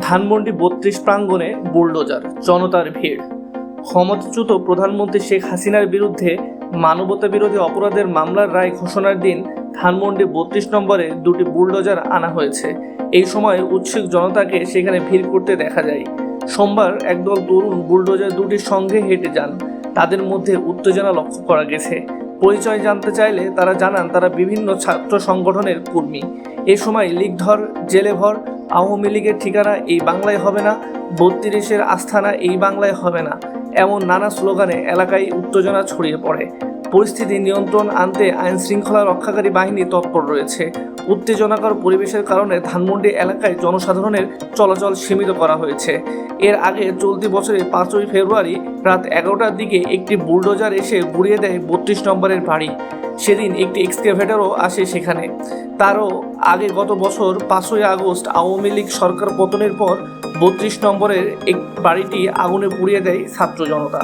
ধানমন্ডি ৩২ প্রাঙ্গণে বুলডোজার, জনতার ভিড়। ক্ষমতাচ্যুত প্রধানমন্ত্রী শেখ হাসিনার বিরুদ্ধে মানবতাবিরোধী অপরাধের মামলার রায় ঘোষণার দিন ধানমন্ডি ৩২ নম্বরে দুটি বুলডোজার আনা হয়েছে। এই সময় উৎসুক জনতাকে সেখানে ভিড় করতে দেখা যায়। সোমবার একদল তরুণ বুলডোজার দুটির সঙ্গে হেঁটে যান। তাদের মধ্যে উত্তেজনা লক্ষ্য করা গেছে। পরিচয় জানতে চাইলে তারা জানান তারা বিভিন্ন ছাত্র সংগঠনের কর্মী। এ সময় লিগধর, জেলে ভর, আওয়ামী লীগের ঠিকানা এই বাংলায় হবে না, ৩২-এর আস্থানা এই বাংলায় হবে না, এমন নানা স্লোগানে এলাকায় উত্তেজনা ছড়িয়ে পড়ে। পরিস্থিতি নিয়ন্ত্রণ আনতে আইন শৃঙ্খলা রক্ষাকারী বাহিনী তৎপর রয়েছে। উত্তেজনাকর পরিবেশের কারণে ধানমন্ডি এলাকায় জনসাধারণের চলাচল সীমিত করা হয়েছে। এর আগে চলতি বছরের ৫ই ফেব্রুয়ারি রাত ১১টার দিকে একটি বুলডোজার এসে গুঁড়িয়ে দেয় ৩২ নম্বরের বাড়ি। সেদিন একটি এক্সকেভেটরও আসে সেখানে। তারও আগে গত বছর ৫ই আগস্ট আওয়ামী লীগ সরকার পতনের পর ৩২ নম্বরের এক বাড়িটি আগুনে পুড়িয়ে দেয় ছাত্র জনতা।